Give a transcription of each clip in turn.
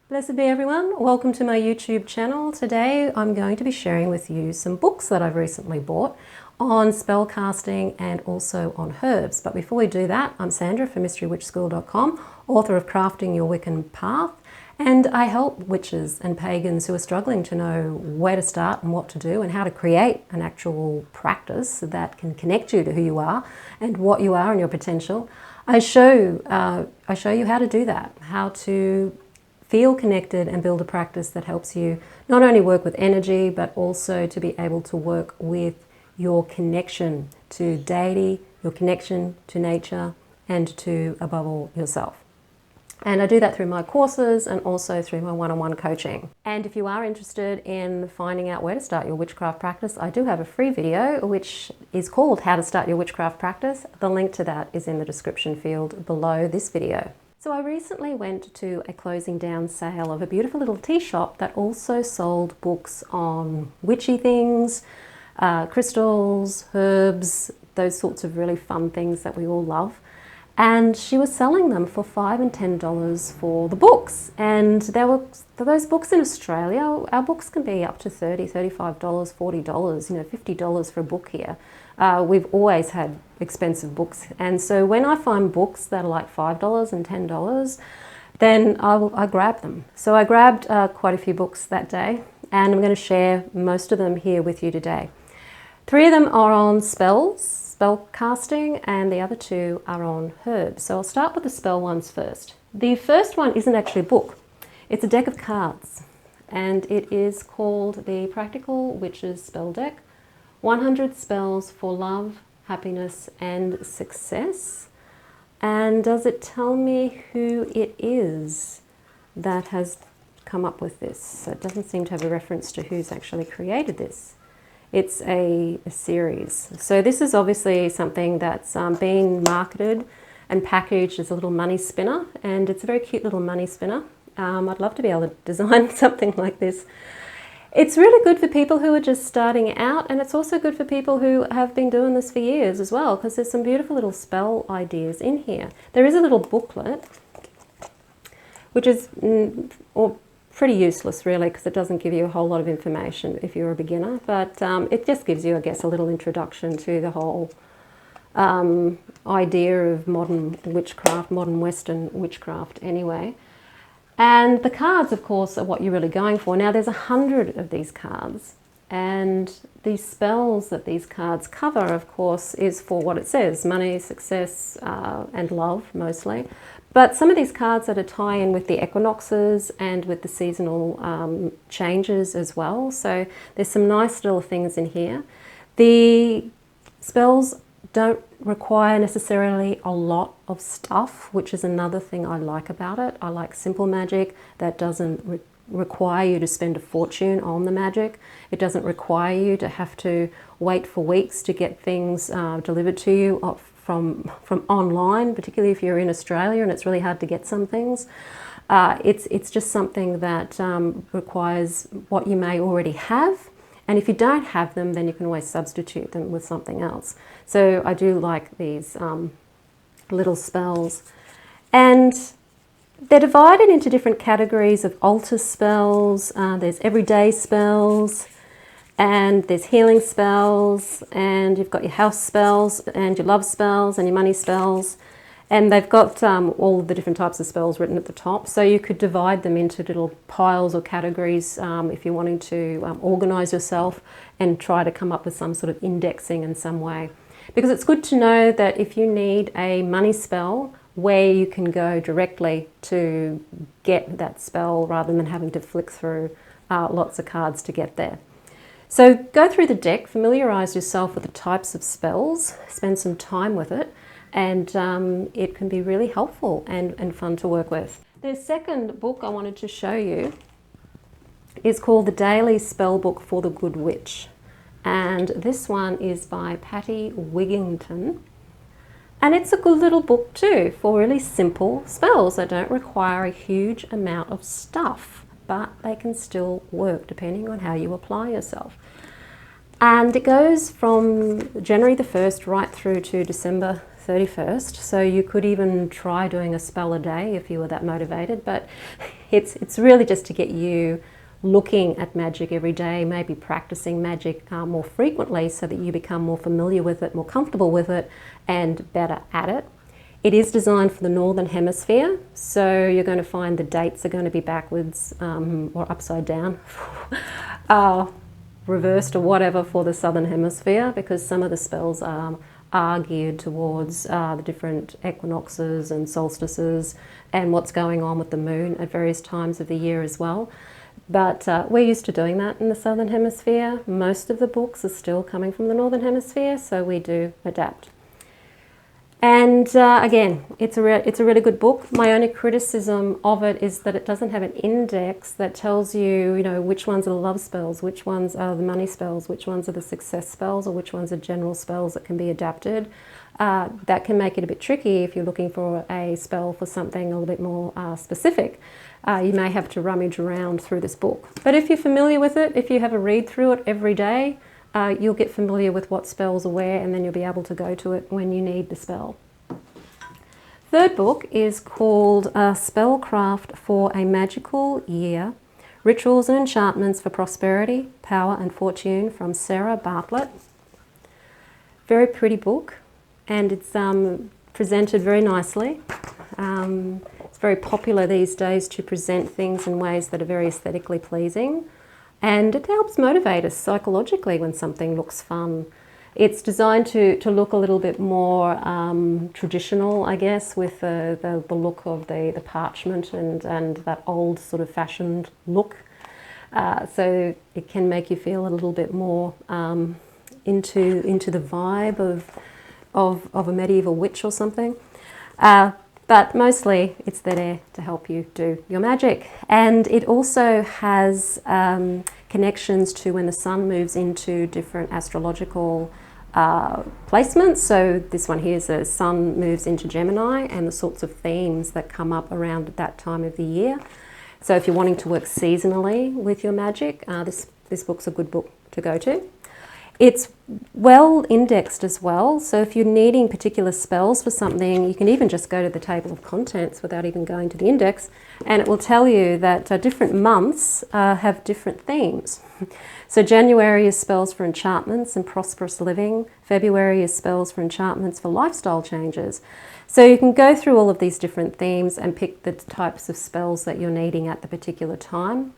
Blessed be everyone. Welcome to my YouTube channel. Today I'm going to be sharing with you some books that I've recently bought on spell casting and also on herbs. But before we do that, I'm Sandra from mysterywitchschool.com, author of Crafting Your Wiccan Path, and I help witches and pagans who are struggling to know where to start and what to do and how to create an actual practice that can connect you to who you are and what you are and your potential. I show you how to do that, how to feel connected and build a practice that helps you not only work with energy, but also to be able to work with your connection to deity, your connection to nature, and to, above all, yourself. And I do that through my courses and also through my one-on-one coaching. And if you are interested in finding out where to start your witchcraft practice, I do have a free video which is called How to Start Your Witchcraft Practice. The link to that is in the description field below this video. So I recently went to a closing down sale of a beautiful little tea shop that also sold books on witchy things, crystals, herbs, those sorts of really fun things that we all love. And she was selling them for $5 and $10 for the books. And there were those books in Australia. Our books can be up to $30, $35, $40, $50 for a book here. We've always had expensive books. And so when I find books that are like $5 and $10, then I grab them. So I grabbed quite a few books that day, and I'm going to share most of them here with you today. 3 of them are on spell casting, and the other 2 are on herbs. So I'll start with the spell ones first. The first one isn't actually a book. It's a deck of cards, and it is called the Practical Witches Spell Deck. 100 spells for love, happiness, and success. And does it tell me who it is that has come up with this? So it doesn't seem to have a reference to who's actually created this. It's a series. So this is obviously something that's been marketed and packaged as a little money spinner, and it's a very cute little money spinner. I'd love to be able to design something like this. It's really good for people who are just starting out, and it's also good for people who have been doing this for years as well, because there's some beautiful little spell ideas in here. There is a little booklet, which is pretty useless really, because it doesn't give you a whole lot of information if you're a beginner, but it just gives you, I guess, a little introduction to the whole idea of modern witchcraft, modern Western witchcraft anyway. And the cards, of course, are what you're really going for. Now, there's 100 of these cards, and the spells that these cards cover, of course, is for what it says: money, success, and love, mostly. But some of these cards are to tie in with the equinoxes and with the seasonal changes as well. So there's some nice little things in here. The spells don't require necessarily a lot of stuff, which is another thing I like about it. I like simple magic that doesn't require you to spend a fortune on the magic. It doesn't require you to have to wait for weeks to get things delivered to you from online, particularly if you're in Australia and it's really hard to get some things. It's just something that requires what you may already have. And if you don't have them, then you can always substitute them with something else. So I do like these little spells. And they're divided into different categories of altar spells. There's everyday spells, and there's healing spells, and you've got your house spells, and your love spells, and your money spells. And they've got all of the different types of spells written at the top. So you could divide them into little piles or categories if you're wanting to organize yourself and try to come up with some sort of indexing in some way. Because it's good to know that if you need a money spell, where you can go directly to get that spell rather than having to flick through lots of cards to get there. So go through the deck, familiarize yourself with the types of spells, spend some time with it, and it can be really helpful and fun to work with. The second book I wanted to show you is called The Daily Spell Book for the Good Witch. And this one is by Patty Wigington. And it's a good little book too for really simple spells that don't require a huge amount of stuff, but they can still work depending on how you apply yourself. And it goes from January the 1st right through to December 31st. So you could even try doing a spell a day if you were that motivated, but It's really just to get you looking at magic every day, maybe practicing magic more frequently so that you become more familiar with it, more comfortable with it, and better at it. It is designed for the Northern Hemisphere, so you're going to find the dates are going to be backwards or upside down, reversed or whatever for the Southern Hemisphere, because some of the spells are geared towards the different equinoxes and solstices and what's going on with the moon at various times of the year as well. But we're used to doing that in the Southern Hemisphere. Most of the books are still coming from the Northern Hemisphere, so we do adapt. And again, it's a really good book. My only criticism of it is that it doesn't have an index that tells you, which ones are the love spells, which ones are the money spells, which ones are the success spells, or which ones are general spells that can be adapted. That can make it a bit tricky if you're looking for a spell for something a little bit more specific. You may have to rummage around through this book. But if you're familiar with it, if you have a read through it every day, you'll get familiar with what spells are where, and then you'll be able to go to it when you need the spell. Third book is called Spellcraft for a Magical Year, Rituals and Enchantments for Prosperity, Power and Fortune, from Sarah Bartlett. Very pretty book, and it's presented very nicely. It's very popular these days to present things in ways that are very aesthetically pleasing. And it helps motivate us psychologically when something looks fun. It's designed to look a little bit more traditional, I guess, with the look of the parchment and that old sort of fashioned look. So it can make you feel a little bit more into the vibe of a medieval witch or something. But mostly it's there to help you do your magic. And it also has connections to when the sun moves into different astrological placements. So this one here is the sun moves into Gemini, and the sorts of themes that come up around that time of the year. So if you're wanting to work seasonally with your magic, this book's a good book to go to. It's well indexed as well, so if you're needing particular spells for something, you can even just go to the table of contents without even going to the index, and it will tell you that different months have different themes. So January is spells for enchantments and prosperous living. February is spells for enchantments for lifestyle changes. So you can go through all of these different themes and pick the types of spells that you're needing at the particular time.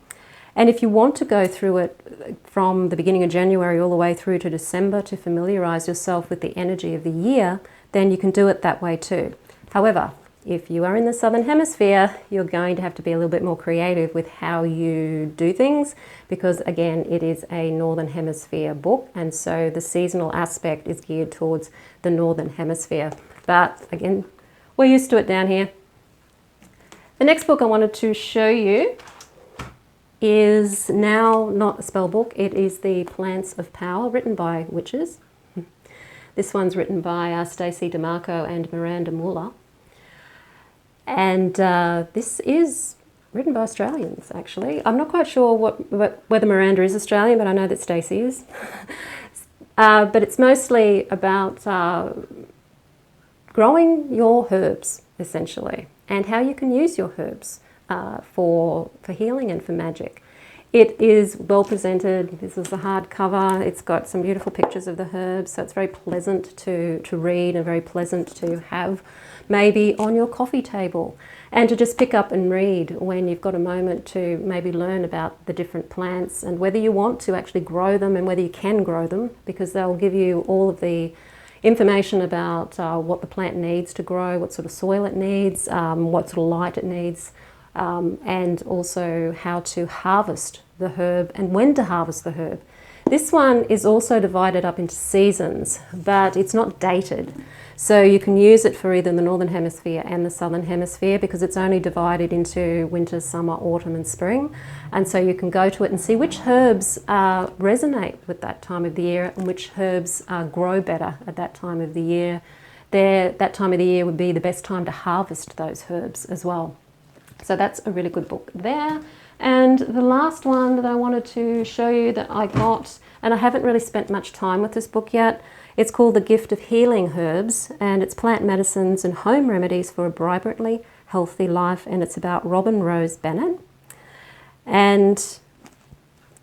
And if you want to go through it from the beginning of January all the way through to December to familiarise yourself with the energy of the year, then you can do it that way too. However, if you are in the Southern Hemisphere, you're going to have to be a little bit more creative with how you do things, because again, it is a Northern Hemisphere book, and so the seasonal aspect is geared towards the Northern Hemisphere. But again, we're used to it down here. The next book I wanted to show you is now not a spell book. It is the Plants of Power, written by witches. This one's written by Stacey DeMarco and Miranda Muller. And this is written by Australians, actually. I'm not quite sure whether Miranda is Australian, but I know that Stacey is. But it's mostly about growing your herbs, essentially, and how you can use your herbs for healing and for magic. It is well presented. This is the hardcover. It's got some beautiful pictures of the herbs, so it's very pleasant to read and very pleasant to have maybe on your coffee table, and to just pick up and read when you've got a moment to maybe learn about the different plants and whether you want to actually grow them and whether you can grow them, because they'll give you all of the information about what the plant needs to grow, what sort of soil it needs, what sort of light it needs, and also how to harvest the herb and when to harvest the herb. This one is also divided up into seasons, but it's not dated. So you can use it for either the Northern Hemisphere and the Southern Hemisphere, because it's only divided into winter, summer, autumn and spring. And so you can go to it and see which herbs resonate with that time of the year and which herbs grow better at that time of the year. That time of the year would be the best time to harvest those herbs as well. So that's a really good book there. And the last one that I wanted to show you that I got, and I haven't really spent much time with this book yet, it's called The Gift of Healing Herbs, and it's plant medicines and home remedies for a vibrantly healthy life, and it's about Robin Rose Bennett. And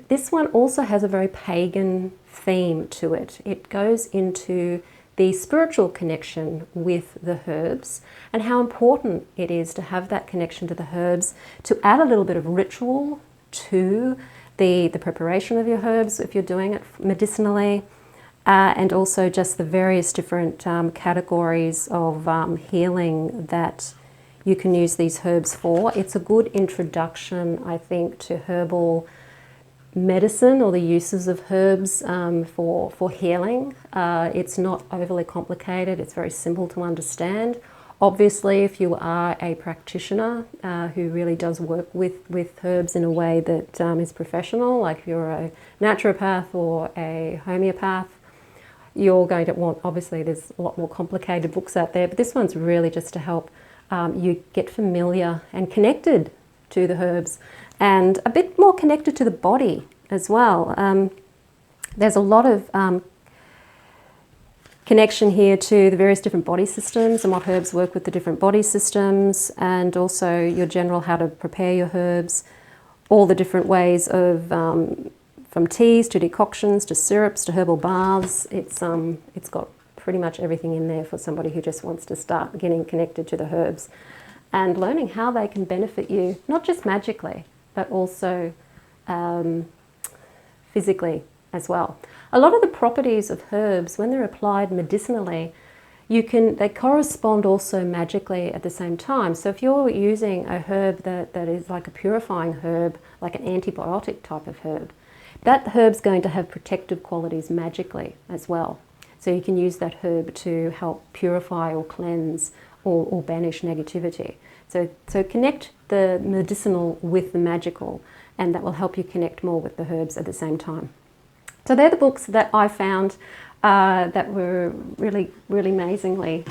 this one also has a very pagan theme to it. It goes into the spiritual connection with the herbs and how important it is to have that connection to the herbs, to add a little bit of ritual to the preparation of your herbs if you're doing it medicinally, and also just the various different categories of healing that you can use these herbs for. It's a good introduction, I think, to herbal medicine or the uses of herbs for healing. It's not overly complicated, it's very simple to understand. Obviously, if you are a practitioner who really does work with herbs in a way that is professional, like if you're a naturopath or a homeopath, you're going to want, obviously there's a lot more complicated books out there, but this one's really just to help you get familiar and connected to the herbs, and a bit more connected to the body as well. There's a lot of connection here to the various different body systems and what herbs work with the different body systems, and also your general how to prepare your herbs, all the different ways of from teas to decoctions to syrups to herbal baths. It's got pretty much everything in there for somebody who just wants to start getting connected to the herbs and learning how they can benefit you, not just magically, but also physically as well. A lot of the properties of herbs, when they're applied medicinally, they correspond also magically at the same time. So if you're using a herb that is like a purifying herb, like an antibiotic type of herb, that herb's going to have protective qualities magically as well. So you can use that herb to help purify or cleanse or banish negativity. So connect the medicinal with the magical, and that will help you connect more with the herbs at the same time. So they're the books that I found that were really, really amazingly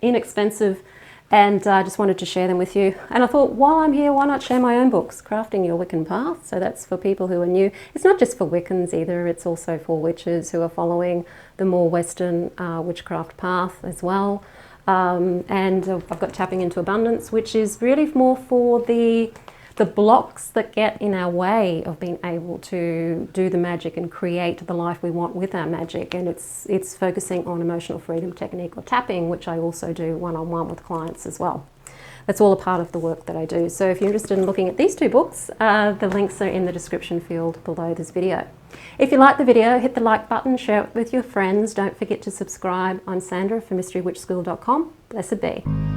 inexpensive, and I just wanted to share them with you. And I thought, while I'm here, why not share my own books, Crafting Your Wiccan Path. So that's for people who are new. It's not just for Wiccans either, it's also for witches who are following the more Western witchcraft path as well. And I've got Tapping into Abundance, which is really more for the blocks that get in our way of being able to do the magic and create the life we want with our magic. And it's focusing on emotional freedom technique or tapping, which I also do one-on-one with clients as well. That's all a part of the work that I do. So if you're interested in looking at these two books, the links are in the description field below this video. If you like the video, hit the like button, share it with your friends. Don't forget to subscribe. I'm Sandra from mysterywitchschool.com. Blessed be.